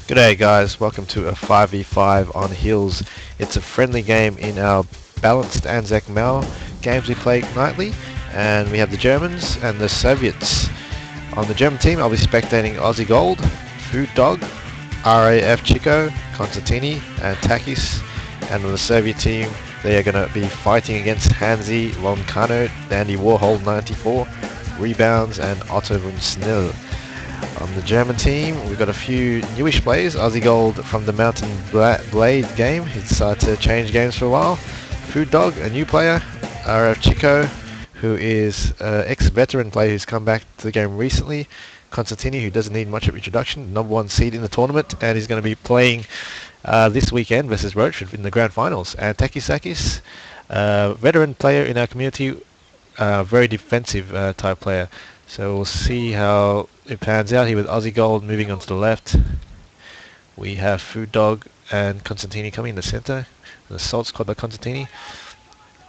G'day guys, welcome to a 5v5 on Hills. It's a friendly game in our balanced Anzac Mao games we play nightly, and we have the Germans and the Soviets. On the German team I'll be spectating Aussie Gold, foodog, RAF Chico, Consitini and Takis, and on the Soviet team they are going to be fighting against handzy, lolcano, Dandy Warhol 94, reboudz and otto Snell. On the German team, we've got a few newish players. Aussie Gold from the Mountain Blade game. He's decided to change games for a while. foodog, a new player. RF Chico, who is an ex-veteran player who's come back to the game recently. Consitini, who doesn't need much of introduction, #1 seed in the tournament, and he's going to be playing this weekend versus Rochford in the grand finals. And takis, veteran player in our community, very defensive type player. So we'll see how it pans out here with Aussie Gold moving on to the left. We have foodog and Consitini coming in the centre. The assault squad by Consitini.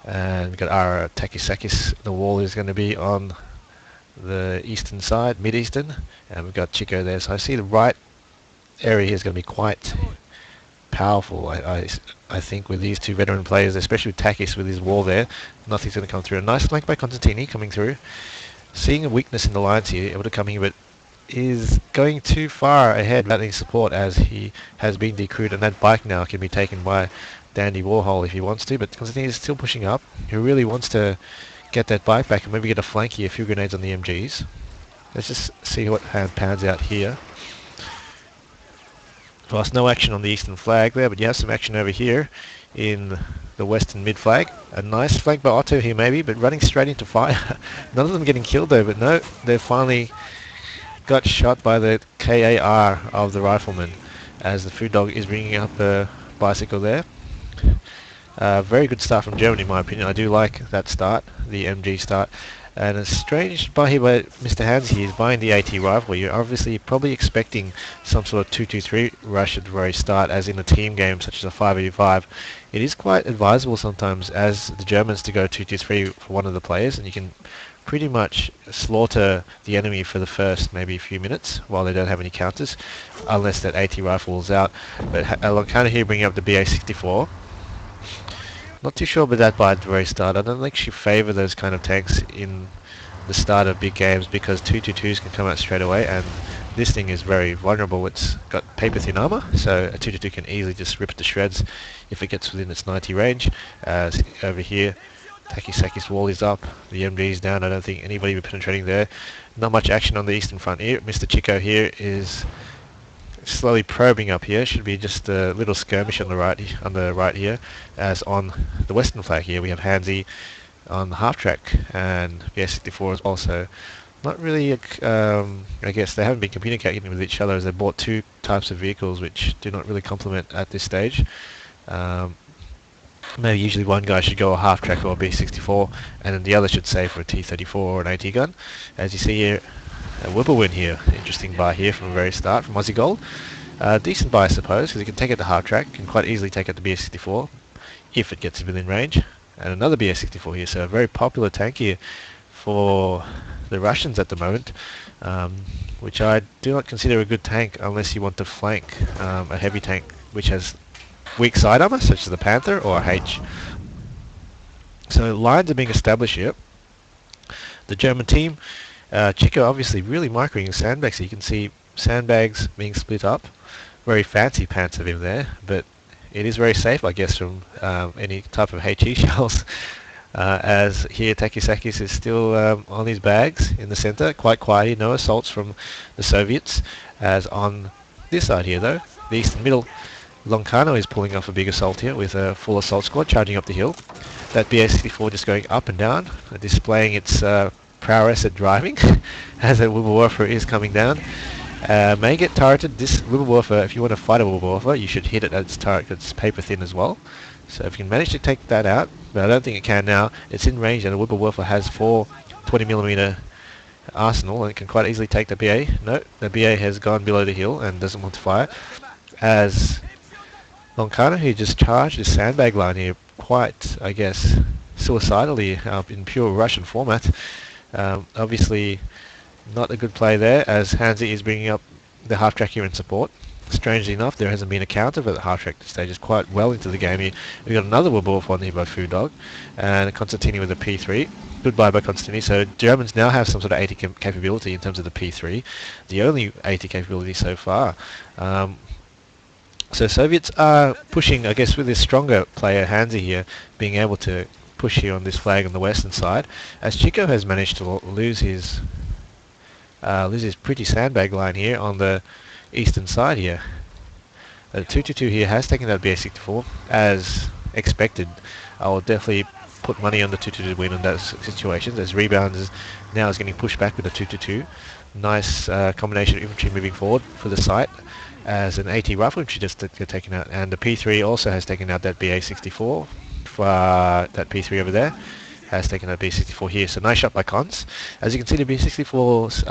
And we've got our takis. The wall is going to be on the eastern side, mid-eastern. And we've got Chico there. So I see the right area here is going to be quite powerful, I think, with these two veteran players, especially with Takis with his wall there. Nothing's going to come through. A nice flank by Consitini coming through. Seeing a weakness in the lines here, able to come here, but is going too far ahead without any support as he has been decrewed, and that bike now can be taken by Dandy Warhol if he wants to, but Constantine is still pushing up. He really wants to get that bike back and maybe get a flank here, a few grenades on the MGs. Let's just see what pans out here. Whilst no action on the eastern flag there, but you have some action over here in the western mid flag. A nice flank by Otto here maybe, but running straight into fire. None of them getting killed though, but no, they finally got shot by the KAR of the rifleman as the foodog is bringing up a bicycle there. Very good start from Germany in my opinion. I do like that start, the MG start. And a strange buy here by Mr. Handzy. He's buying the AT rifle. You're obviously probably expecting some sort of 2-2-3 rush at the very start, as in a team game such as a 5v5. It is quite advisable sometimes as the Germans to go 2-2-3 for one of the players, and you can pretty much slaughter the enemy for the first maybe a few minutes while they don't have any counters, unless that AT rifle is out. But lolcano here bringing up the BA-64. Not too sure about that buy at the very start. I don't actually favour those kind of tanks in the start of big games because 2-2-2s can come out straight away, and this thing is very vulnerable. It's got paper thin armour, so a 2-2 can easily just rip it to shreds if it gets within its 90 range. Over here, Takis wall is up, the MG is down. I don't think anybody will be penetrating there. Not much action on the eastern front here. Mr. Chico here is slowly probing up here. Should be just a little skirmish on the right here, as on the western flag here we have handzy on the half track, and BS64 is also not really I guess they haven't been communicating with each other as they bought two types of vehicles which do not really complement at this stage. Maybe usually one guy should go a half track or a B64 and then the other should save for a T34 or an AT gun. As you see here, a whippoorwill here, interesting buy here from the very start from Aussie Gold. Decent buy I suppose, because you can take it to half track, can quite easily take it to BS64 if it gets within range. And another BS64 here, so a very popular tank here for the Russians at the moment, which I do not consider a good tank unless you want to flank a heavy tank which has weak side armor, such as the Panther or a H. So lines are being established here. The German team, Chico obviously really microing sandbags. So you can see sandbags being split up. Very fancy pants of him there, but it is very safe, I guess, from any type of HE shells. As here Takis is still on his bags in the center, quite quiet. No assaults from the Soviets. As on this side here, though, the eastern middle, lolcano is pulling off a big assault here with a full assault squad charging up the hill. That BA-64 just going up and down, displaying its prowess at driving as a Wibblewurfer is coming down. May get turreted. This Wibblewurfer, if you want to fight a Wibblewurfer, you should hit it at its turret that's paper thin as well. So if you can manage to take that out, but I don't think it can now, it's in range and the Wibblewurfer has 4 20mm arsenal and it can quite easily take the BA. No, the BA has gone below the hill and doesn't want to fire. As lolcano, who just charged his sandbag line here quite, I guess, suicidally in pure Russian format. Obviously not a good play there, as handzy is bringing up the half track here in support. Strangely enough, there hasn't been a counter for the half track stage. It's quite well into the game here. We've got another Werewolf on here by foodog, and a Consitini with a P3. Goodbye by Consitini. So Germans now have some sort of 80 capability in terms of the P3, the only 80 capability so far. So Soviets are pushing, I guess, with this stronger player handzy here, being able to push here on this flag on the western side, as Chico has managed to lose his pretty sandbag line here on the eastern side here. The 222 here has taken that BA64 as expected. I will definitely put money on the 222 to win in those situations, as rebounds now is getting pushed back with the 222. Nice combination of infantry moving forward for the site, as an AT rifle infantry just get taken out, and the P3 also has taken out that BA64. That P3 over there has taken out B64 here. So nice shot by Cons. As you can see, the B64's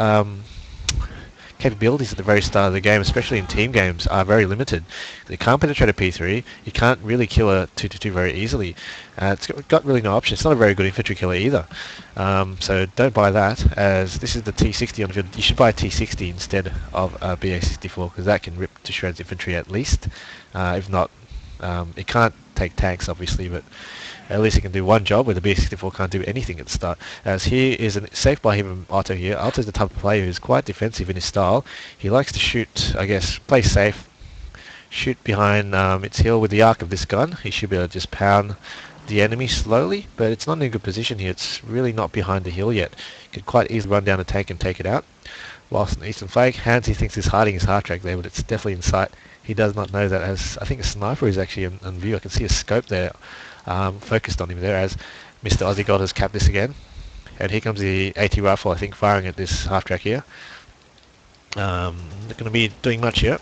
capabilities at the very start of the game, especially in team games, are very limited. You can't penetrate a P3, you can't really kill a 222 very easily. It's got really no option. It's not a very good infantry killer either. So don't buy that, as this is the T60 on the field. You should buy a T60 instead of a BA64, because that can rip to shreds infantry at least. If not, it can't take tanks obviously, but at least it can do one job, where the B64 can't do anything at the start. As here is a safe by him, Otto here. Otto's the type of player who's quite defensive in his style. He likes to shoot, I guess, play safe, shoot behind its heel with the arc of this gun. He should be able to just pound the enemy slowly, but it's not in a good position here. It's really not behind the hill yet. Could quite easily run down a tank and take it out. Whilst on the eastern flank, handzy thinks he's hiding his half track there, but it's definitely in sight. He does not know that, as I think a sniper is actually in view. I can see a scope there focused on him there, as Mr. Aussie God has capped this again. And here comes the AT rifle, I think, firing at this half track here. Not going to be doing much here,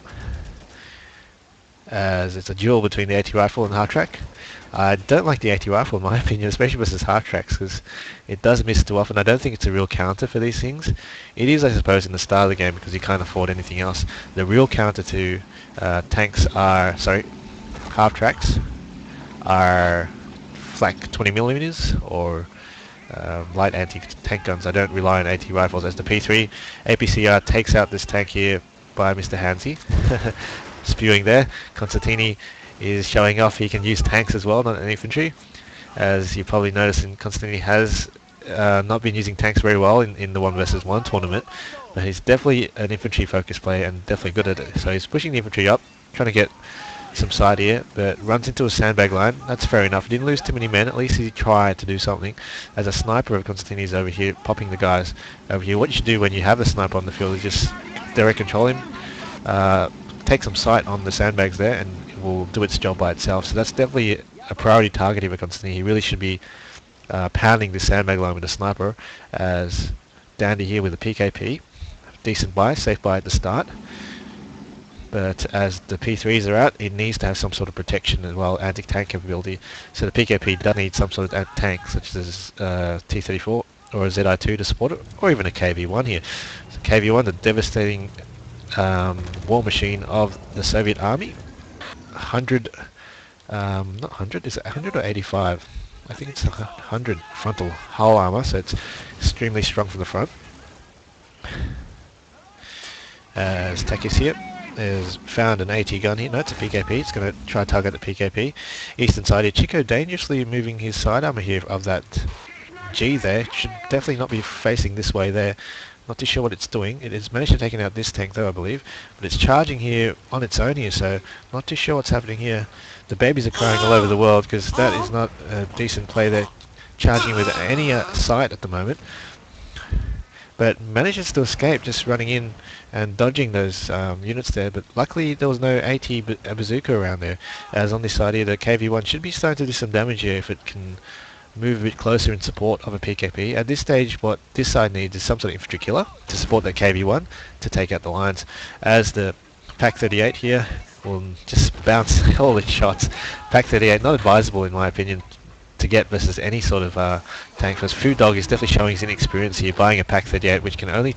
as it's a duel between the AT rifle and the half track. I don't like the AT rifle in my opinion, especially versus half tracks, because it does miss too often. I don't think it's a real counter for these things. It is, I suppose, in the start of the game, because you can't afford anything else. The real counter to half tracks are flak 20mm or light anti-tank guns. I don't rely on AT rifles, as the P3 APCR takes out this tank here by Mr. Handzy. Spewing there. Consitini is showing off he can use tanks as well, not an infantry. As you probably noticed, Consitini has not been using tanks very well in the 1 versus 1 tournament, but he's definitely an infantry focused player and definitely good at it. So he's pushing the infantry up, trying to get some side here, but runs into a sandbag line. That's fair enough. He didn't lose too many men. At least he tried to do something. As a sniper of Consitini is over here, popping the guys over here. What you should do when you have a sniper on the field is just direct control him, take some sight on the sandbags there, and it will do its job by itself. So that's definitely a priority target for Consitini. He really should be pounding the sandbag line with a sniper, as Dandy here with a PKP. Decent buy, safe buy at the start. But as the P3s are out, it needs to have some sort of protection as well, anti-tank capability. So the PKP does need some sort of tank, such as T-34 or a ZI-2 to support it, or even a KV-1 here. So KV-1, the devastating war machine of the Soviet army. 100, not 100, is it 100 or 85? I think it's 100 frontal hull armor, so it's extremely strong from the front. As takis here has found an AT gun here. No, it's a PKP. It's going to try to target the PKP. Eastern side here. Chico dangerously moving his side armor here of that G there. Should definitely not be facing this way there. Not too sure what it's doing. It has managed to take out this tank though, I believe. But it's charging here on its own here, so not too sure what's happening here. The babies are crying all over the world, because that is not a decent play there. Charging with any sight at the moment. But manages to escape, just running in and dodging those units there. But luckily there was no AT bazooka around there, as on this side here the KV-1 should be starting to do some damage here if it can move a bit closer in support of a PKP. At this stage what this side needs is some sort of infantry killer to support that KV-1 to take out the lines, as the PaK-38 here will just bounce all its shots. PaK-38 not advisable in my opinion to get versus any sort of tank, because foodog is definitely showing his inexperience here, buying a PaK-38 which can only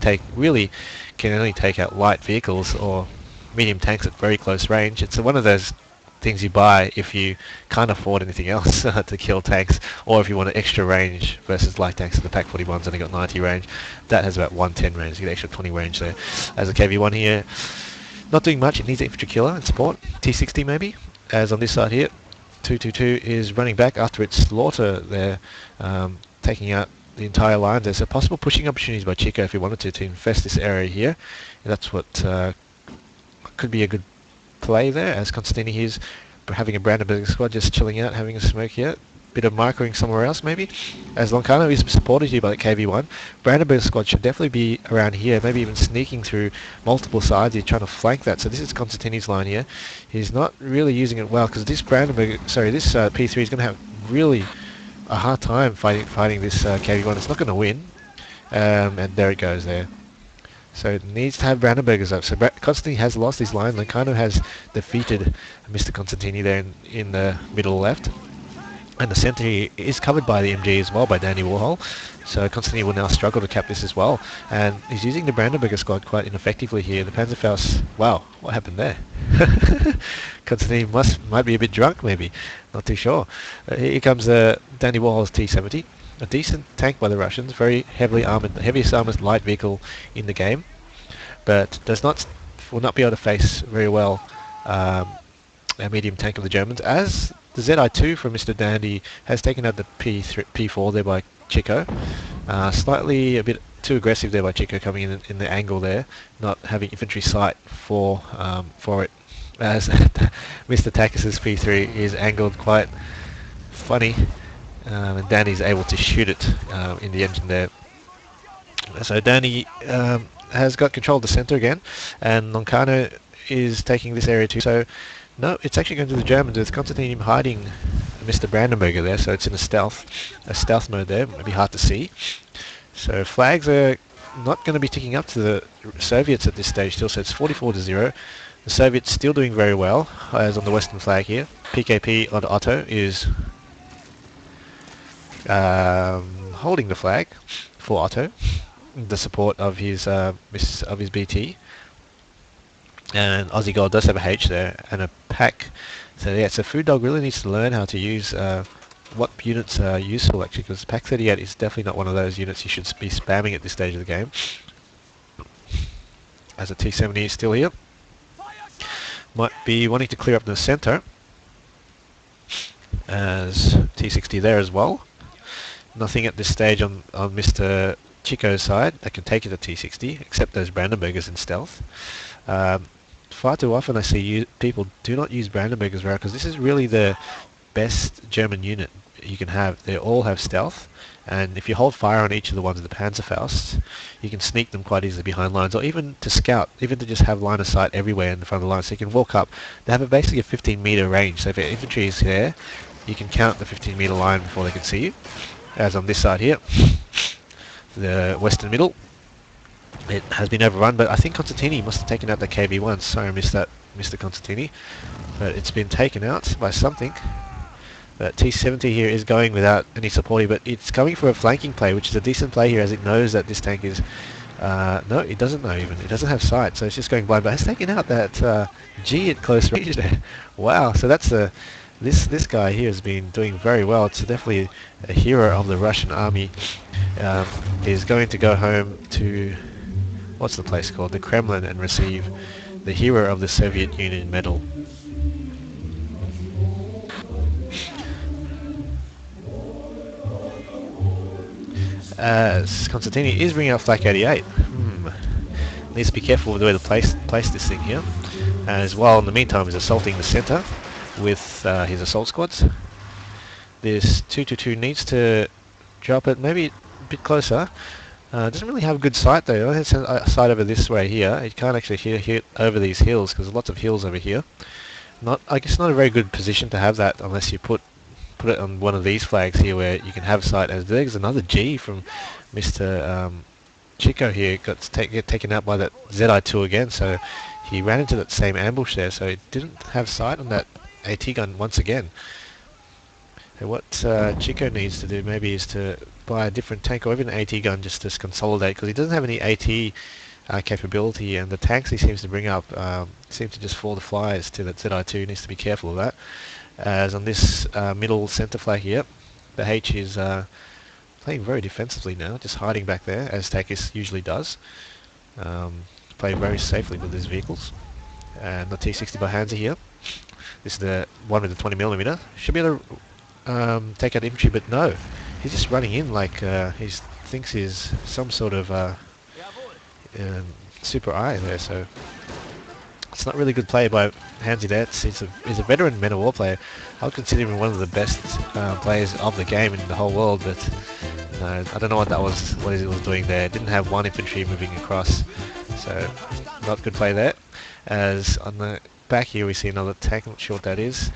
take out light vehicles or medium tanks at very close range. It's one of those things you buy if you can't afford anything else to kill tanks, or if you want an extra range versus light tanks. The Pack 41's only got 90 range. That has about 110 range. You get extra 20 range there. As a KV1 here, not doing much. It needs infantry killer and support. T60 maybe. As on this side here, 222 is running back after its slaughter there, taking out the entire line. There's a possible pushing opportunities by Chico if he wanted to infest this area here. And that's what could be a good play there, as Consitini is having a Brandenburg squad just chilling out, having a smoke here. Bit of microing somewhere else maybe, as Lolcano is supported here by the KV1. Brandenburg squad should definitely be around here, maybe even sneaking through multiple sides. He's trying to flank that. So this is Consitini's line here. He's not really using it well, because this this P3 is going to have really a hard time fighting this KV1. It's not going to win, and there it goes there. So it needs to have Brandenburgers up. So Constantini has lost his line. Lolcano has defeated Mr. Consitini there in the middle left. And the centre is covered by the MG as well, by Danny Warhol. So Constantini will now struggle to cap this as well. And he's using the Brandenburger squad quite ineffectively here. The Panzerfaust, wow, what happened there? Constantini might be a bit drunk maybe, not too sure. Here comes Danny Warhol's T-70. A decent tank by the Russians, very heavily armoured, the heaviest armoured light vehicle in the game. But will not be able to face very well a medium tank of the Germans, as the ZI-2 from Mr. Dandy has taken out the P4 there by Chico. Slightly a bit too aggressive there by Chico, coming in the angle there, not having infantry sight for it. As Mr. Takis' P3 is angled quite funny, and Danny's able to shoot it in the engine there. So Danny has got control of the centre again, and Lolcano is taking this area too. So no, it's actually going to the Germans, with Constantine hiding Mr. Brandenburger there, so it's in a stealth mode there. It'll be hard to see. So flags are not going to be ticking up to the Soviets at this stage still, so it's 44-0. The Soviets still doing very well, as on the western flag here. PKP on Otto is holding the flag for Otto, the support of his BT. And Aussie Gold does have a H there and a pack. So yeah, so foodog really needs to learn how to use what units are useful actually, because pack 38 is definitely not one of those units you should be spamming at this stage of the game. As a T-70 is still here. Might be wanting to clear up the centre, as T-60 there as well. Nothing at this stage on Mr. Chico's side that can take it to T-60, except those Brandenburgers in stealth. Far too often I see people do not use Brandenburgers very, because this is really the best German unit you can have. They all have stealth, and if you hold fire on each of the ones of the Panzerfaust, you can sneak them quite easily behind lines, or even to scout, even to just have line of sight everywhere in the front of the line, so you can walk up. They have basically a 15-metre range, so if your infantry is there, you can count the 15-metre line before they can see you. As on this side here, the western middle, it has been overrun, but I think Consitini must have taken out the KV1. Sorry I missed that, Mr. Consitini. But it's been taken out by something. But T-70 here is going without any support, but it's coming for a flanking play, which is a decent play here, as it knows that this tank is... no, it doesn't know even. It doesn't have sight, so it's just going blind. But it's taken out that G at close range there. Wow, so that's this guy here has been doing very well. It's definitely a hero of the Russian army. Is going to go home to... what's the place called? The Kremlin, and receive the Hero of the Soviet Union medal. As Consitini is bringing out Flak 88. Needs to be careful with the way to place this thing here. As well, in the meantime, he's assaulting the centre with his assault squads. This 222 needs to drop it maybe a bit closer. Doesn't really have good sight though. It has sight over this way here. It can't actually hit over these hills, because there's lots of hills over here. I guess not a very good position to have that unless you put it on one of these flags here where you can have sight. As there's another G from Mr. Chico here, got taken out by that ZI-2 again, so he ran into that same ambush there, so he didn't have sight on that AT gun once again. So what Chico needs to do maybe is to buy a different tank, or even an AT gun, just to consolidate, because he doesn't have any AT capability, and the tanks he seems to bring up seem to just fall to flies to that ZI2. Needs to be careful of that. As on this middle centre flag here, the H is playing very defensively now, just hiding back there, as Takis usually does. Play very safely with his vehicles. And the T60 by handzy here. This is the one with the 20mm. Should be able to take out infantry, but no. He's just running in like he thinks he's some sort of super eye there, so it's not really good play by handzy there. He's a veteran Men of War player. I would consider him one of the best players of the game in the whole world, but no, I don't know what he was doing there. Didn't have one infantry moving across, so not good play there. As on the back here we see another tank, not sure what that is.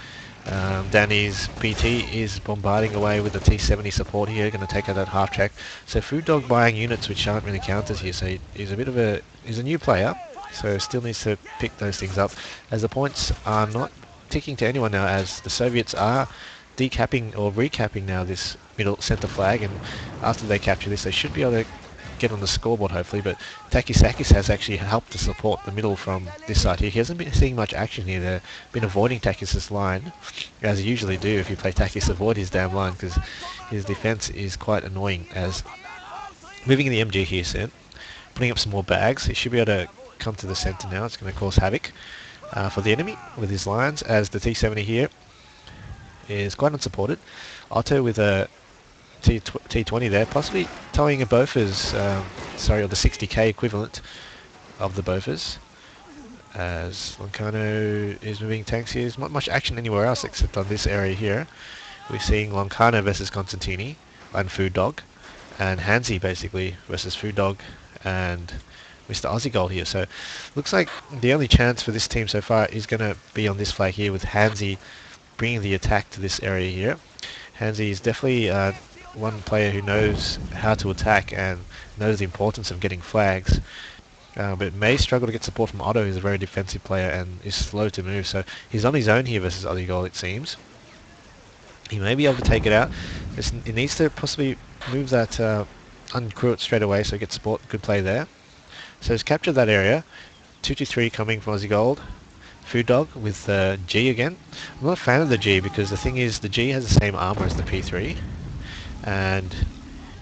Danny's BT is bombarding away with the T70 support here, going to take out that half track. So foodog buying units which aren't really counters here, so he's a new player, so still needs to pick those things up. As the points are not ticking to anyone now, as the Soviets are decapping or recapping now this middle centre flag, and after they capture this they should be able to get on the scoreboard hopefully, but Takis has actually helped to support the middle from this side here. He hasn't been seeing much action here. They've been avoiding Takis' line, as you usually do if you play Takis. Avoid his damn line, because his defense is quite annoying. As moving in the MG here, Sent, putting up some more bags. He should be able to come to the centre now. It's going to cause havoc for the enemy with his lines, as the T70 here is quite unsupported. Otto with a T20 there, possibly towing a Bofors, or the 60k equivalent of the Bofors. As lolcano is moving tanks here. There's not much action anywhere else except on this area here. We're seeing lolcano versus consitini and foodog, and handzy basically versus foodog and Mr. Aussie Gold here. So looks like the only chance for this team so far is going to be on this flag here, with handzy bringing the attack to this area here. Handzy is definitely one player who knows how to attack and knows the importance of getting flags, but may struggle to get support from Otto, who's a very defensive player and is slow to move. So he's on his own here versus Aussie Gold, it seems. He may be able to take it out. He needs to possibly move that, uncrew it straight away so he gets support. Good play there. So he's captured that area. 2-3 coming from Aussie Gold. Foodog with G again. I'm not a fan of the G, because the thing is the G has the same armor as the P3, and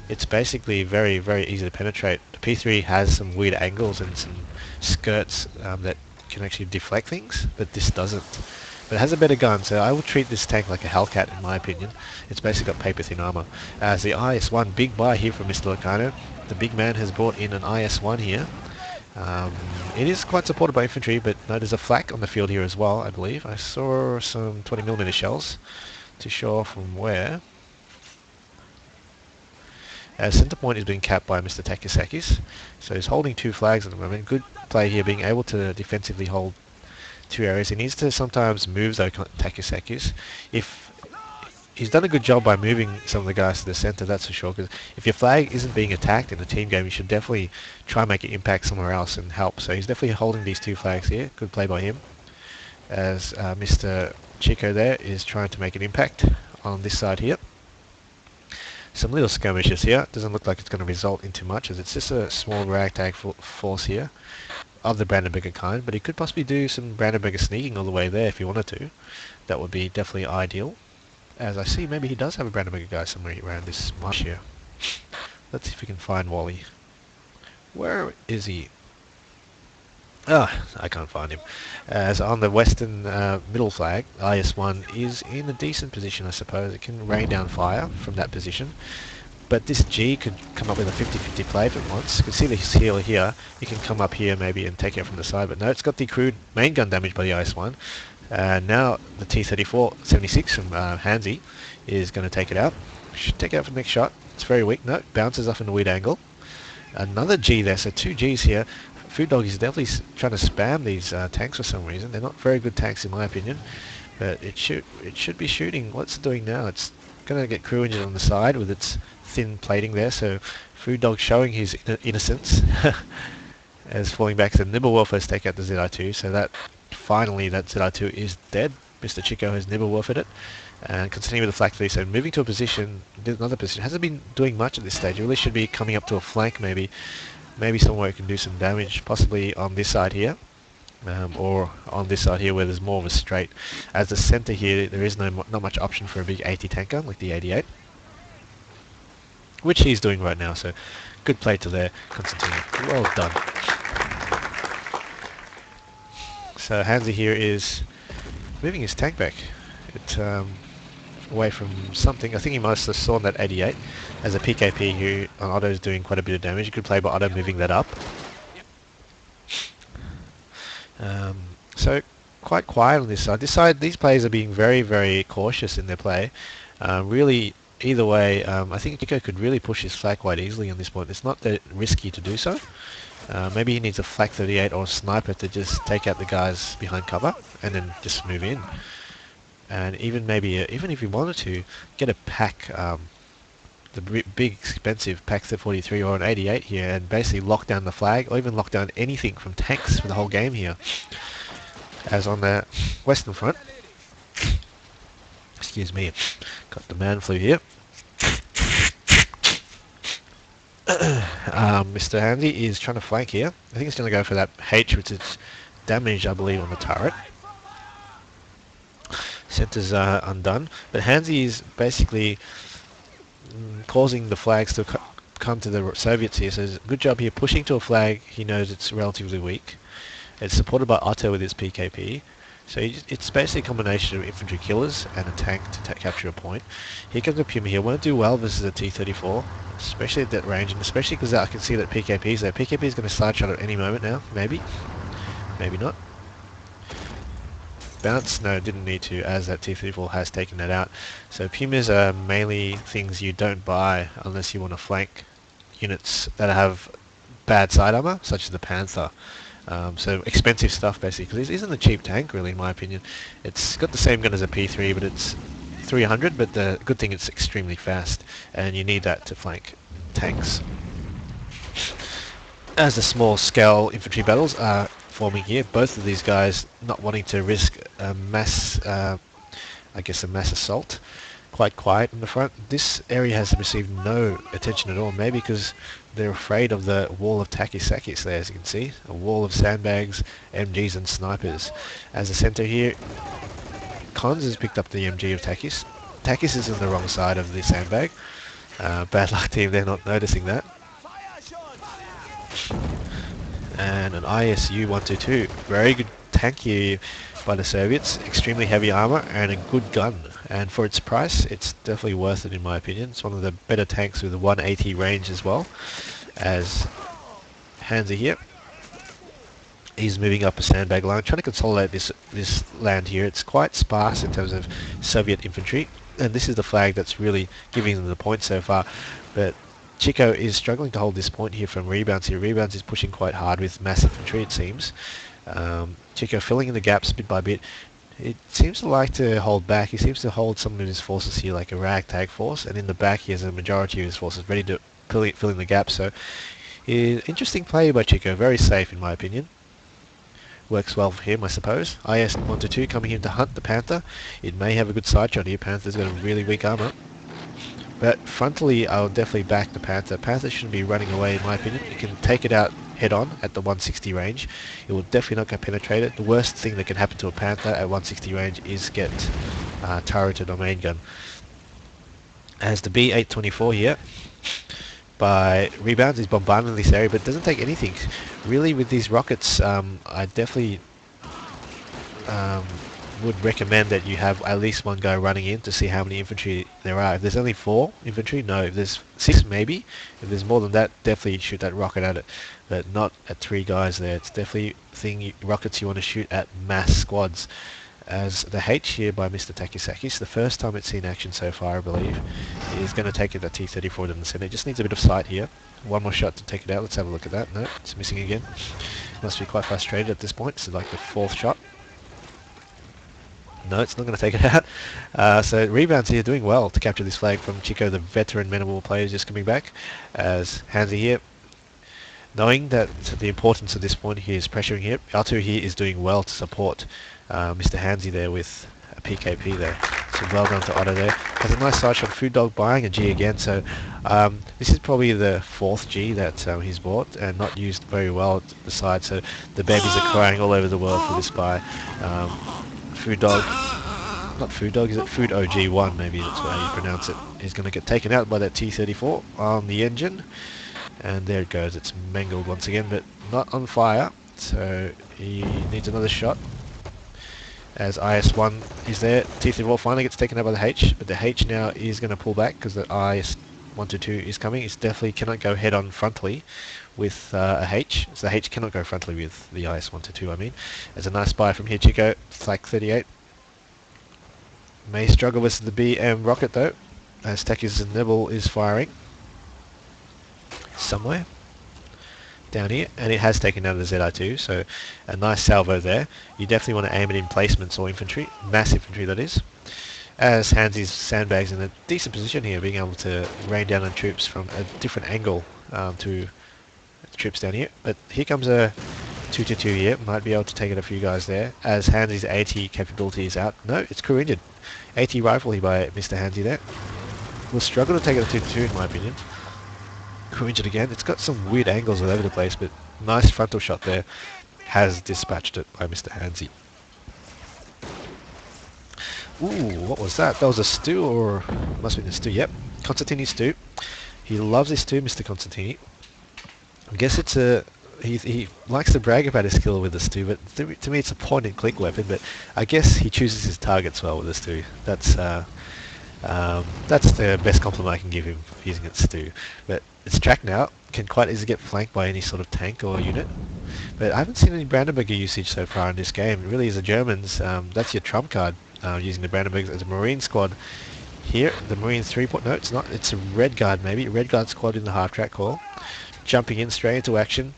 it's basically very, very easy to penetrate. The P3 has some weird angles and some skirts that can actually deflect things, but this doesn't. But it has a better gun, so I would treat this tank like a Hellcat in my opinion. It's basically got paper thin armor. As the IS-1, big buy here from Mr. Lolcano. The big man has brought in an IS-1 here. It is quite supported by infantry, but no, there's a flak on the field here as well, I believe. I saw some 20mm shells, too sure from where. As centre point is being capped by Mr. Takis, so he's holding two flags at the moment. Good play here, being able to defensively hold two areas. He needs to sometimes move though, Takis. If he's done a good job by moving some of the guys to the centre, that's for sure, because if your flag isn't being attacked in a team game, you should definitely try and make it impact somewhere else and help. So he's definitely holding these two flags here. Good play by him. As Mr. Chico there is trying to make an impact on this side here. Some little skirmishes here. Doesn't look like it's going to result into much, as it's just a small ragtag force here of the Brandenburger kind, but he could possibly do some Brandenburger sneaking all the way there if he wanted to. That would be definitely ideal. As I see, maybe he does have a Brandenburger guy somewhere around this marsh here. Let's see if we can find Wally. Where is he? Ah, I can't find him. As on the western middle flag, IS-1 is in a decent position, I suppose. It can rain down fire from that position. But this G could come up with a 50-50 play if it wants. You can see the heel here. You can come up here maybe and take it from the side. But no, it's got the crude main gun damage by the IS-1. Now the T-34-76 from handzy is going to take it out. Should take it out for the next shot. It's very weak. No, bounces off in a weird angle. Another G there, so two Gs here. Foodog is definitely trying to spam these tanks for some reason. They're not very good tanks in my opinion, but it should be shooting. What's it doing now? It's going to get crew engine on the side with its thin plating there, so Foodog showing his innocence as falling back. So Nibelwerfer's take out the ZI2, so that finally that ZI2 is dead. Mr. Chico has Nibelwerfered it and continuing with the flak 3, so moving to a position, another position. Hasn't been doing much at this stage. It really should be coming up to a flank maybe. maybe somewhere it can do some damage, possibly on this side here. Or on this side here where there's more of a straight. As the center here, there is not much option for a big 80 tanker like the 88, which he's doing right now. So good play to there, Consitini. Well done. So handzy here is moving his tank back. Away from something. I think he must have saw that 88 as a PKP here on Otto is doing quite a bit of damage. Good play by Otto moving that up. So quite quiet on this side. This side, these players are being very, very cautious in their play. Really, either way, I think Chico could really push his flag quite easily on this point. It's not that risky to do so. Maybe he needs a flak 38 or a sniper to just take out the guys behind cover and then just move in. And even maybe, even if he wanted to, get a pack, the big expensive pack 43 or an 88 here and basically lock down the flag or even lock down anything from tanks for the whole game here. As on the western front, excuse me, got the man flu here. Mr. Handzy is trying to flank here. I think he's going to go for that H, which is damage, I believe, on the turret. Centers are undone, but Handzy is basically causing the flags to come to the Soviets here. So it's a good job here pushing to a flag. He knows it's relatively weak. It's supported by Otto with his PKP. So it's basically a combination of infantry killers and a tank to capture a point. Here comes a Puma here. Want to do well versus a T-34, especially at that range, and especially because I can see that PKP is there. PKP is going to side shot at any moment now. Maybe. Maybe not. Bounce? No, didn't need to, as that T-34 has taken that out. So Pumas are mainly things you don't buy unless you want to flank units that have bad side armor, such as the Panther. So expensive stuff basically, because it isn't a cheap tank really in my opinion. It's got the same gun as a P3, but it's 300, but the good thing it's extremely fast, and you need that to flank tanks. As the small scale infantry battles are forming here, both of these guys not wanting to risk a mass, I guess a mass assault. Quite quiet in the front. This area has received no attention at all, maybe because they're afraid of the wall of takis there, as you can see. A wall of sandbags, MGs and snipers. As the center here, Cons has picked up the MG of takis. Takis is on the wrong side of the sandbag. Bad luck team, they're not noticing that. And an ISU 122. Very good tank here by the Soviets. Extremely heavy armor and a good gun. And for its price, it's definitely worth it in my opinion. It's one of the better tanks with a 180 range as well. As Handzy here, he's moving up a sandbag line, trying to consolidate this land here. It's quite sparse in terms of Soviet infantry, and this is the flag that's really giving them the point so far. But Chico is struggling to hold this point here from reboudz here. Reboudz is pushing quite hard with mass infantry, it seems. Chico filling in the gaps bit by bit. It seems to like to hold back. He seems to hold some of his forces here like a ragtag force, and in the back he has a majority of his forces ready to fill in the gaps. So interesting play by Chico, very safe in my opinion. Works well for him, I suppose. IS-122 coming in to hunt the Panther. It may have a good side shot here. Panther's got a really weak armor. But frontally, I'll definitely back the Panther. Panther shouldn't be running away, in my opinion. You can take it out head-on at the 160 range. It will definitely not get penetrated. The worst thing that can happen to a Panther at 160 range is get turreted or main gun. As the B-824 here, by reboudz, is bombarding this area, but doesn't take anything. Really, with these rockets, I definitely would recommend that you have at least one guy running in to see how many infantry there are. If there's only 4 infantry, no. If there's 6, maybe. If there's more than that, definitely shoot that rocket at it. But not at 3 guys there. It's definitely rockets you want to shoot at mass squads. As the H here by Mr. Takis, the first time it's seen action so far, I believe, is going to take it at T-34 in the center. It just needs a bit of sight here. One more shot to take it out. Let's have a look at that. No, it's missing again. Must be quite frustrated at this point. This is like the 4th shot. No, it's not going to take it out. So reboudz here doing well to capture this flag from Chico, the veteran Manable player just coming back. As Handzy here, knowing that the importance of this point here is pressuring here. Otto here is doing well to support Mr. Handzy there with a PKP there. So well done to Otto there. Has a nice side shot. Foodog buying a G again. So this is probably the 4th G that he's bought and not used very well at the side. So the babies are crying all over the world for this buy. Foodog, not Foodog, is it Food OG1? Maybe that's how you pronounce it. He's going to get taken out by that T34 on the engine. And there it goes. It's mangled once again, but not on fire. So he needs another shot. As IS1 is there, T34 finally gets taken out by the H, but the H now is going to pull back because the IS122 is coming. It definitely cannot go head-on frontally with a H, so the H cannot go frontally with the IS122, I mean. There's a nice buy from here, Chico, Flak 38. May struggle with the BM rocket though, as Takis and Nibble is firing somewhere down here, and it has taken out the ZI2, so a nice salvo there. You definitely want to aim it in placements or infantry, mass infantry that is. As Handzy's sandbags in a decent position here, being able to rain down on troops from a different angle to troops down here. But here comes a 2-2 here, might be able to take out a few guys there, as Handzy's AT capability is out. No, it's crew injured. AT rifle here by Mr. Handzy there. Will struggle to take out a 2-2 in my opinion. Crew injured again. It's got some weird angles all over the place, but nice frontal shot there. Has dispatched it by Mr. Handzy. Ooh, what was that? That was a stew, or must have been a stew. Yep, Consitini stew. He loves his stew, Mr. Consitini. I guess it's a he likes to brag about his skill with the stew, but to me it's a point-and-click weapon. But I guess he chooses his targets well with the stew. That's the best compliment I can give him for using its stew. But it's tracked now, can quite easily get flanked by any sort of tank or unit. But I haven't seen any Brandenburger usage so far in this game. It really is the Germans. That's your trump card, using the Brandenburgers as a Marine squad. Here, the Marine 3 point, no it's not, it's a Red Guard maybe, a Red Guard squad in the half-track call. Jumping in straight into action.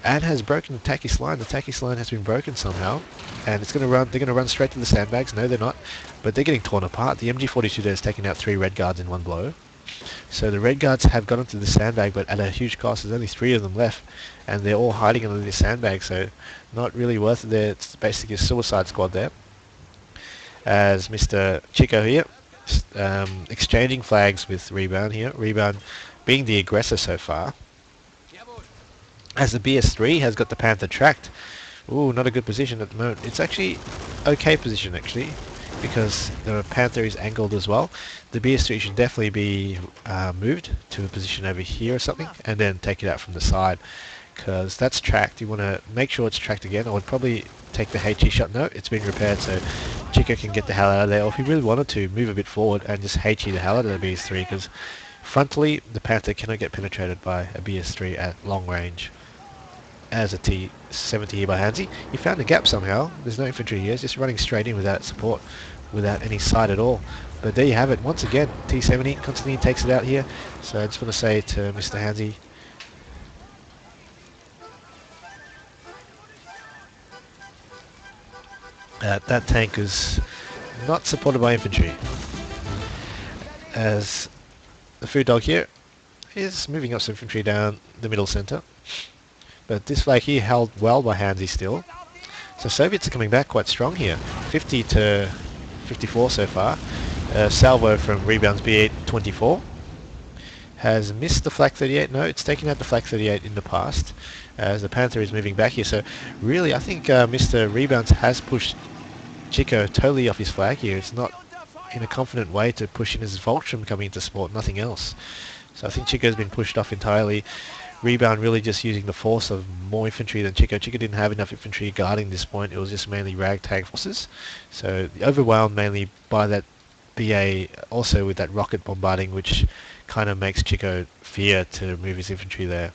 And has broken the takis line. The takis line has been broken somehow, and it's going to run. They're going to run straight to the sandbags. No, they're not, but they're getting torn apart. The MG42 there has taken out 3 Red Guards in one blow. So the Red Guards have gone into the sandbag, but at a huge cost. There's only 3 of them left, and they're all hiding under this sandbag. So not really worth it. There, it's basically a suicide squad there. As Mr. Chico here, exchanging flags with Rebound here. Rebound being the aggressor so far. As the BS3 has got the Panther tracked. Ooh, not a good position at the moment. It's actually okay position actually, because the Panther is angled as well. The BS3 should definitely be moved to a position over here or something, and then take it out from the side, because that's tracked. You want to make sure it's tracked again. I would probably take the HE shot. No, it's been repaired, so Chico can get the hell out of there. Or if he really wanted to, move a bit forward and just HE the hell out of the BS3, because frontally the Panther cannot get penetrated by a BS3 at long range. As a T70 here by Handzy. He found a gap somehow. There's no infantry here. It's just running straight in without support, without any sight at all. But there you have it. Once again, T70, Constantine takes it out here. So I just want to say to Mr. Handzy, that tank is not supported by infantry. As the food dog here is moving up some infantry down the middle center. But this flag here held well by Handzy still. So Soviets are coming back quite strong here. 50 to 54 so far. Salvo from Rebound's B824. Has missed the Flak 38. No, it's taken out the Flak 38 in the past. As the Panther is moving back here. So really I think Mr. Rebounds has pushed Chico totally off his flag here. It's not in a confident way to push in his Voltron coming into sport, nothing else. So I think Chico's been pushed off entirely. Rebound really just using the force of more infantry than Chico. Chico didn't have enough infantry guarding this point. It was just mainly ragtag forces. So overwhelmed mainly by that BA, also with that rocket bombarding, which kind of makes Chico fear to move his infantry there.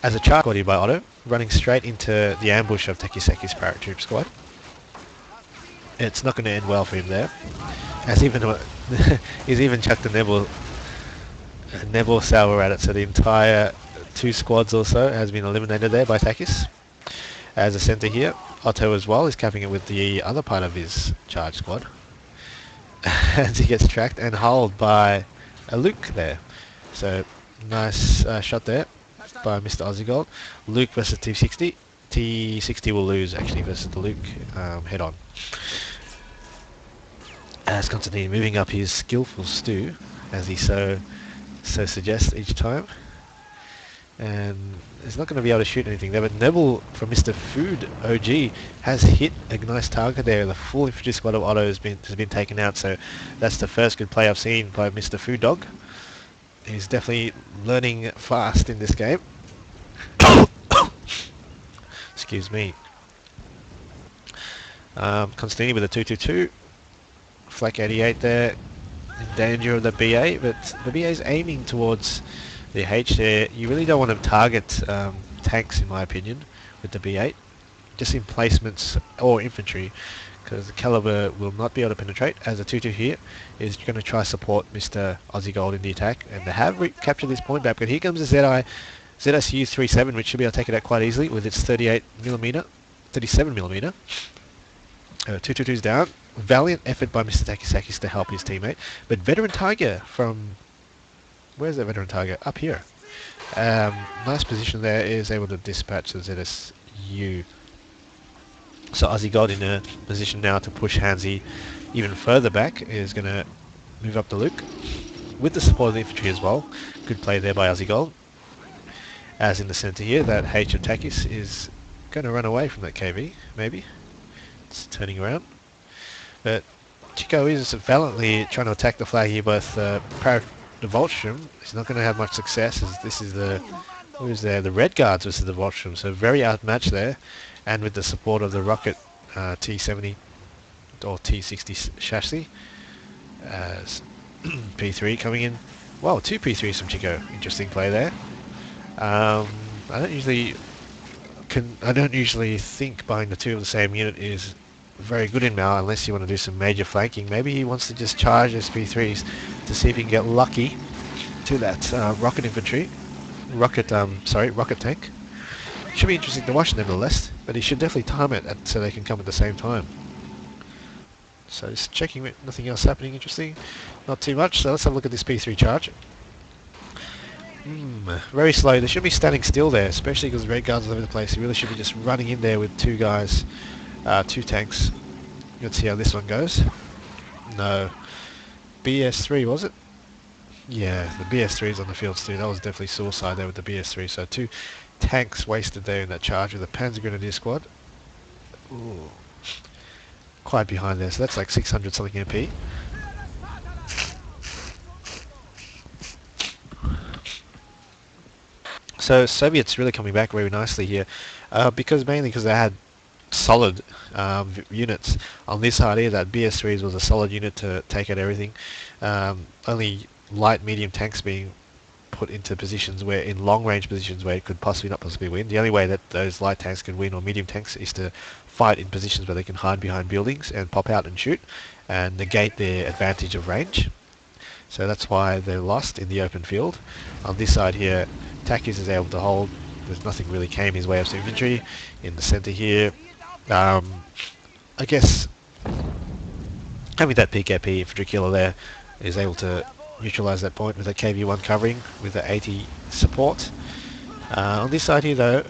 As a charge body by Otto, running straight into the ambush of Takiseki's paratroop squad. It's not going to end well for him there. As even he's even chucked a Nebel salvo at it, so the entire 2 squads or so has been eliminated there by Takis. As a centre here, Otto as well is capping it with the other part of his charge squad. As he gets tracked and hulled by a Luke there. So nice shot there by Mr. Aussie Gold. Luke versus T60. T60 will lose actually versus the Luke head on. As Consitini moving up his skillful stew, as he so suggests each time. And he's not going to be able to shoot anything there, but Neville from Mr. Food OG has hit a nice target there. The full infantry squad of Otto has been taken out, so that's the first good play I've seen by Mr. Foodog. He's definitely learning fast in this game. Excuse me. Consitini with a 2-2-2. Flak 88 there, in danger of the BA, but the BA is aiming towards the H there. You really don't want to target tanks, in my opinion, with the B8, just in placements or infantry, because the caliber will not be able to penetrate. As a 2-2 here is going to try support Mr. Aussie Gold in the attack, and they have captured this point back. But here comes the ZSU 37, which should be able to take it out quite easily with its 37mm. 222's down. Valiant effort by Mr. Takis to help his teammate, but Veteran Tiger from... Where's that Veteran Tiger? Up here. Nice position there, is able to dispatch the ZSU. So Aussie Gold in a position now to push handzy even further back, is going to move up the Luke with the support of the infantry as well. Good play there by Aussie Gold. As in the centre here, that H of Takis is going to run away from that KV, maybe. It's turning around. But Chico is valiantly trying to attack the flag here, both the Voltstrom. He's not going to have much success, as this is the... Who's there? The Red Guards versus the Voltstrom, so very outmatched there. And with the support of the Rocket T70 or T60 chassis. As P3 coming in. Wow, 2 P3s from Chico. Interesting play there. I don't usually think buying the two of the same unit is very good in Mal, unless you want to do some major flanking. Maybe he wants to just charge his P3s to see if he can get lucky to that rocket infantry. Rocket tank. Should be interesting to watch nevertheless, but he should definitely time it so they can come at the same time. So just checking it, nothing else happening interesting. Not too much, so let's have a look at this P3 charge. Very slow. They should be standing still there, especially because Red Guards all over the place. He really should be just running in there with two guys, two tanks. Let's see how this one goes. No. BS3, was it? Yeah, the BS3 is on the field too. That was definitely suicide there with the BS3. So 2 tanks wasted there in that charge with the Panzer Grenadier squad. Ooh. Quite behind there, so that's like 600 something MP. So Soviets really coming back very nicely here, mainly because they had solid units. On this side here, that BS3s was a solid unit to take out everything. Only light medium tanks being put into positions where, in long range positions where it could not possibly win. The only way that those light tanks can win, or medium tanks, is to fight in positions where they can hide behind buildings and pop out and shoot and negate their advantage of range. So that's why they're lost in the open field. On this side here, Takis is able to hold. There's nothing really came his way of infantry. In the centre here, I guess having that PKP infantry killer there is able to neutralise that point with a KV1 covering with the 80 support. On this side here though,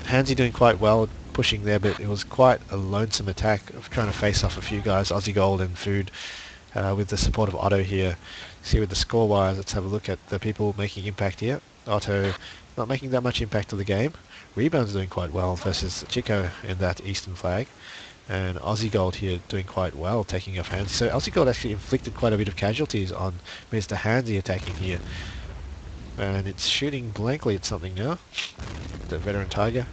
handzy doing quite well pushing there, but it was quite a lonesome attack of trying to face off a few guys, Aussie Gold and Food, with the support of Otto here. See with the score wise, let's have a look at the people making impact here. Otto not making that much impact on the game. Rebound's doing quite well versus Chico in that eastern flag. And Aussie Gold here doing quite well, taking off handzy. So Aussie Gold actually inflicted quite a bit of casualties on Mr. Handzy attacking here. And it's shooting blankly at something now. The Veteran Tiger.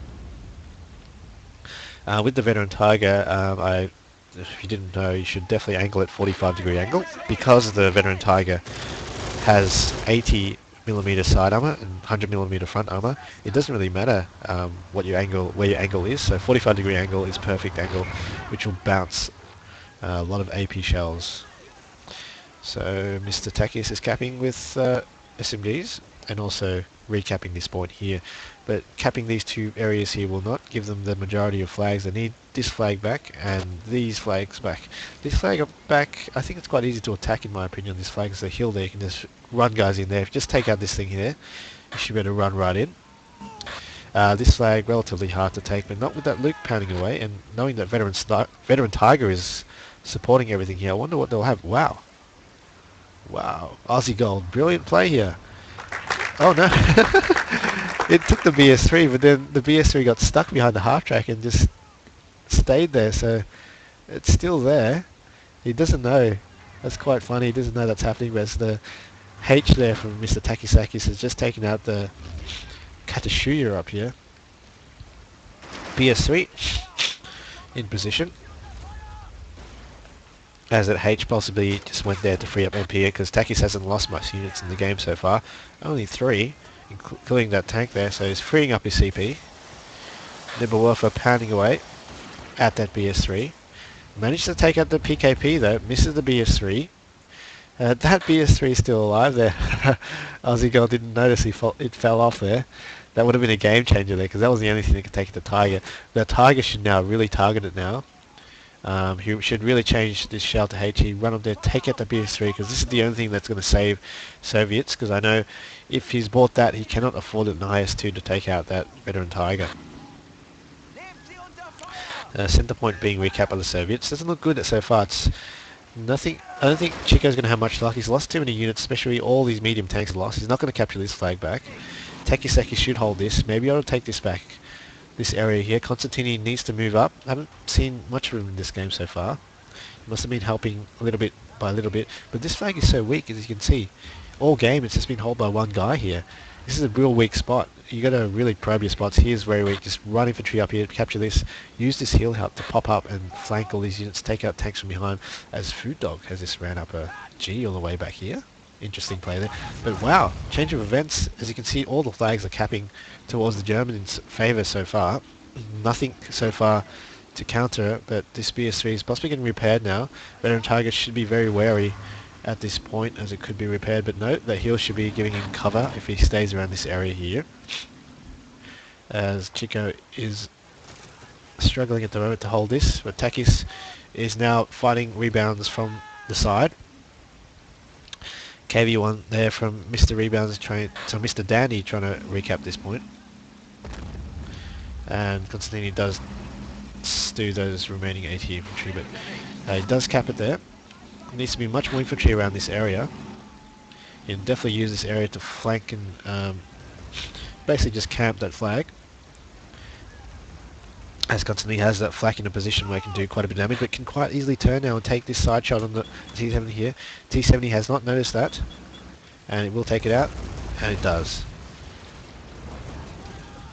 With the Veteran Tiger, if you didn't know, you should definitely angle at 45-degree angle, because the Veteran Tiger has 80mm side armor and 100mm front armor. It doesn't really matter where your angle is. So 45-degree angle is perfect angle, which will bounce a lot of AP shells. So Mr. Takis is capping with SMGs and also recapping this point here. But capping these two areas here will not give them the majority of flags. They need this flag back and these flags back. This flag back, I think it's quite easy to attack in my opinion. This flag is a hill there, you can just run guys in there. If you just take out this thing here, you should be able to run right in. This flag relatively hard to take, but not with that Luke pounding away, and knowing that veteran Tiger is supporting everything here. I wonder what they'll have. Wow. Wow. Aussie gold. Brilliant play here. Oh no. It took the BS3, but then the BS3 got stuck behind the half track and just stayed there, so it's still there. He doesn't know. That's quite funny. He doesn't know that's happening, but it's the H there from Mr. Takisakis has just taken out the Katashuya up here. BS3 in position. As that H possibly just went there to free up MP here, because Takis hasn't lost much units in the game so far. Only 3, including that tank there, so he's freeing up his CP. Nibblewurfer pounding away at that BS3. Managed to take out the PKP though, misses the BS3. That BS3 is still alive there. Aussie Girl didn't notice it fell off there. That would have been a game changer there, because that was the only thing that could take the Tiger. The Tiger should now really target it now. He should really change this shell to HE, run up there, take out the BS3, because this is the only thing that's going to save Soviets, because I know if he's bought that, he cannot afford an IS-2 to take out that veteran Tiger. Center point being recapped by the Soviets. Doesn't look good so far. It's nothing. I don't think Chico's going to have much luck. He's lost too many units, especially all these medium tanks are lost. He's not going to capture this flag back. Takisaki should hold this. Maybe I'll take this back. This area here. Consitini needs to move up. I haven't seen much of him in this game so far. He must have been helping a little bit by a little bit. But this flag is so weak, as you can see. All game it's just been held by one guy here. This is a real weak spot. You got to really probe your spots. Here's very weak. Just run infantry up here, capture this, use this hill help to pop up and flank all these units, take out tanks from behind. As foodog has this ran up a G all the way back here. Interesting play there. But wow, change of events. As you can see, all the flags are capping towards the Germans' favour so far. Nothing so far to counter, but this BS3 is possibly getting repaired now. Veteran Tiger should be very wary at this point, as it could be repaired, but note that hill should be giving him cover if he stays around this area here. As Chico is struggling at the moment to hold this, but Takis is now fighting rebounds from the side. KV1 there from Mr. Rebounds so Mr. Dandy trying to recap this point. And Constantini does stew those remaining 80 infantry, but he does cap it there. There needs to be much more infantry around this area. You can definitely use this area to flank and basically just camp that flag. As Constantini has that flak in a position where it can do quite a bit of damage, but can quite easily turn now and take this side shot on the T70 here. T70 has not noticed that, and it will take it out, and it does.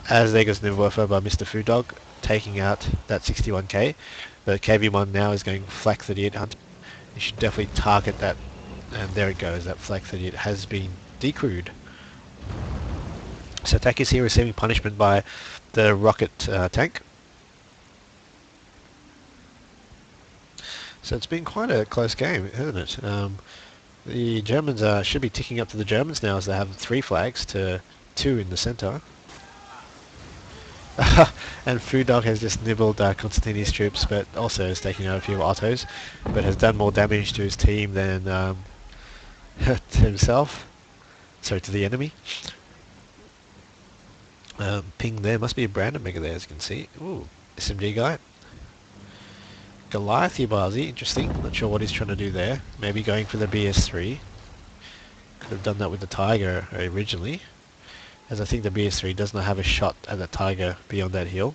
As there goes Nibblewurfer by Mr. Foodog, taking out that 61k. The KV1 now is going flak 38 hunt. You should definitely target that, and there it goes, that flak 38 has been decrewed. So Takis here receiving punishment by the rocket tank. So it's been quite a close game, hasn't it? The Germans should be ticking up to the Germans now, as they have 3 flags to 2 in the centre. And Foodog has just nibbled Constantini's troops, but also is taking out a few Ottos, but has done more damage to his team than to himself. Sorry, to the enemy. Ping there, must be a Brandon Mega there, as you can see. Ooh, SMG guy. Goliath here by Aussie, interesting. Not sure what he's trying to do there. Maybe going for the BS3. Could have done that with the Tiger originally, as I think the BS3 does not have a shot at the Tiger beyond that hill.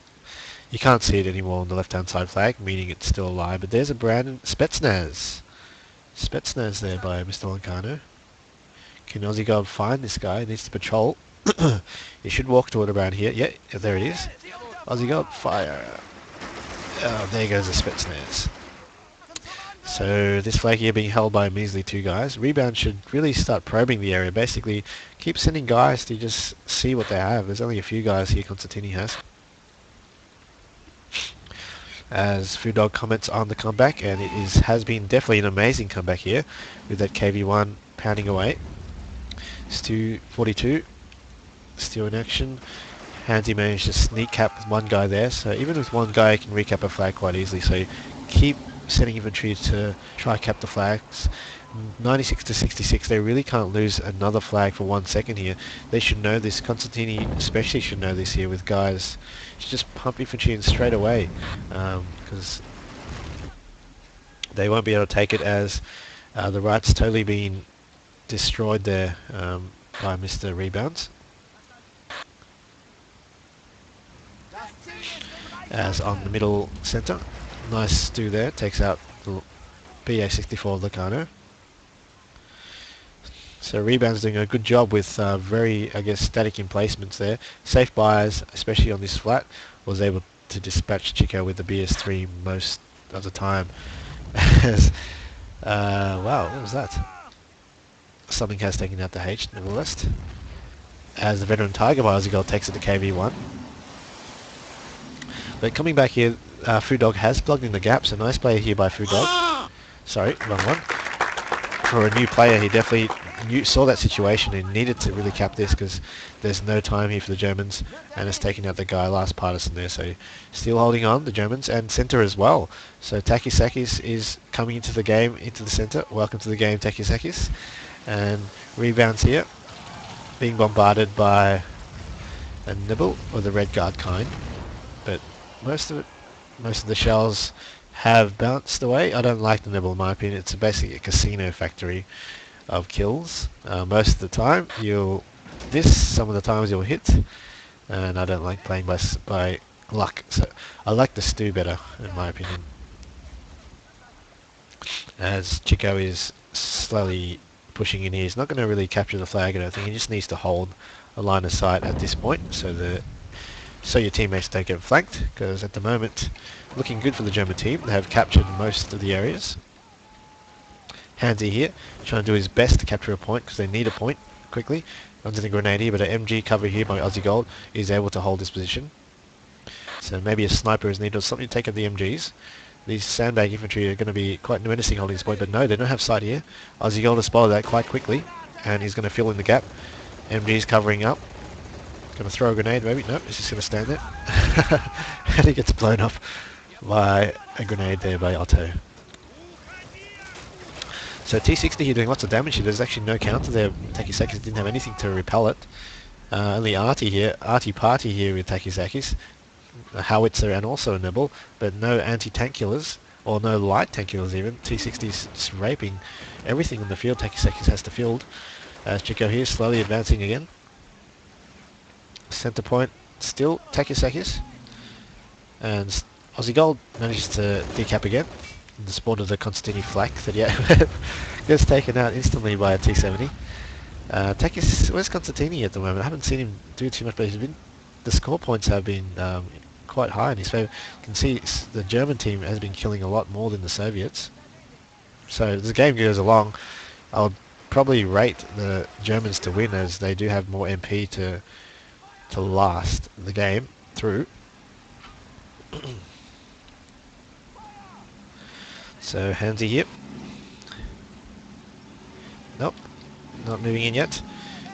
You can't see it anymore on the left-hand side flag, meaning it's still alive. But there's a Brandon Spetsnaz. Spetsnaz there by Mr. lolcano. Can Aussie Gold find this guy? He needs to patrol. He should walk toward around here. Yeah, there it is. Aussie Gold, fire. Oh, there goes the Spetsnaz. So this flag here being held by a measly 2 guys. Rebound should really start probing the area. Basically, keep sending guys to just see what they have. There's only a few guys here Constantini has. As Foodog comments on the comeback, and it has been definitely an amazing comeback here, with that KV1 pounding away. Stu 42, still in action. Handzy managed to sneak cap with 1 guy there, so even with 1 guy you can recap a flag quite easily, so keep sending infantry to try cap the flags. 96 to 66, they really can't lose another flag for 1 second here. They should know this. Consitini especially should know this here with guys. Should just pump infantry in straight away, because they won't be able to take it, as the right's totally been destroyed there by Mr. Rebounds. As on the middle centre, nice stew there, takes out the BA-64 lolcano. So Rebound's doing a good job with very, I guess, static emplacements there. Safe buys, especially on this flat, was able to dispatch Chico with the BS3 most of the time. As, wow, what was that? Something has taken out the H, nevertheless. As the veteran Tiger by Aussie Gold takes it to KV1. But coming back here, foodog has plugged in the gap, so nice play here by foodog. Sorry, wrong one. For a new player, he definitely saw that situation and needed to really cap this, because there's no time here for the Germans, and it's taking out the guy last partisan there. So still holding on, the Germans, and centre as well. So takis is coming into the game, into the centre. Welcome to the game, takis. And rebounds here, being bombarded by a nibble, or the red guard kind. But most of the shells have bounced away. I don't like the nibble, in my opinion. It's basically a casino factory of kills. Most of the time some of the times you'll hit, and I don't like playing by luck. So I like the stew better, in my opinion. As Chico is slowly pushing in here, he's not going to really capture the flag, I don't think. He just needs to hold a line of sight at this point, so your teammates don't get flanked, because at the moment, looking good for the German team. They have captured most of the areas. Handzy here, trying to do his best to capture a point, because they need a point quickly. Under the grenade here, but an MG cover here by Aussie Gold is able to hold this position. So maybe a sniper is needed, or something to take out the MGs. These sandbag infantry are going to be quite menacing holding this point, but no, they don't have sight here. Aussie Gold has spotted that quite quickly, and he's going to fill in the gap. MG's covering up. Going to throw a grenade, maybe? Nope, he's just going to stand there. And he gets blown up by a grenade there by Otto. So T60 here doing lots of damage here. There's actually no counter there. Takis didn't have anything to repel it. Only Artie Party here with Takis. A howitzer and also a nibble, but no anti-tank killers, or no light tank killers even. T60's just raping everything in the field. Takis has to field. Chico here slowly advancing again. Center point still Takis, and Aussie Gold manages to decap again in the sport of the consitini flak that gets taken out instantly by a T70. Takis, where's Consitini at the moment? I haven't seen him do too much, but the score points have been quite high in his favour. You can see the German team has been killing a lot more than the Soviets. So as the game goes along, I would probably rate the Germans to win, as they do have more MP to last the game through. So handzy here. Nope, not moving in yet.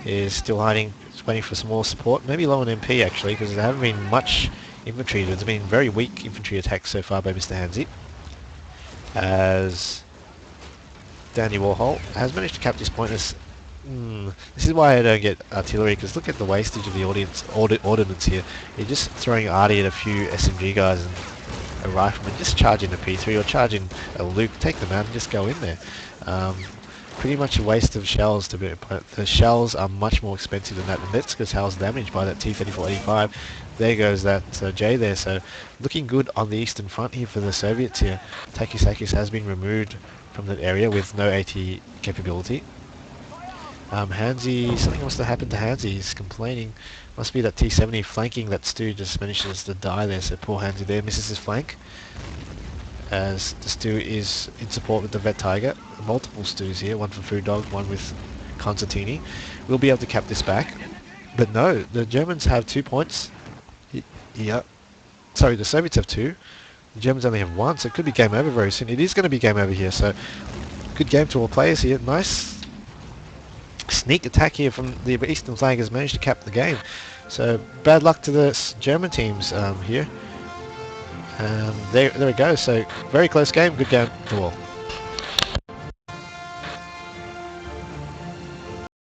Is still hiding, just waiting for some more support. Maybe low on MP actually, because there haven't been much infantry. There's been very weak infantry attacks so far by Mr. Handzy. As Danny Warhol has managed to cap this point. This is why I don't get artillery, because look at the wastage of the ordnance here. You're just throwing arty at a few SMG guys and a rifleman, just charging a P3 or charging a Luke, take them out and just go in there. Pretty much a waste of shells to be. The shells are much more expensive than that, and that's because hell's damaged by that T-34-85. There goes that J there, so looking good on the eastern front here for the Soviets here. Takis has been removed from that area with no AT capability. Handzy, something must have happened to Handzy. He's complaining. Must be that T70 flanking that Stu just manages to die there. So poor Handzy there misses his flank. As the Stu is in support with the Vet Tiger. Multiple Stus here, one for foodog, one with consitini. We'll be able to cap this back. But no, the Germans have 2 points. Yeah. Sorry, the Soviets have 2. The Germans only have 1, so it could be game over very soon. It is going to be game over here, so good game to all players here. Nice sneak attack here from the eastern flank has managed to cap the game. So bad luck to the German teams here. There we go. So very close game. Good game to all.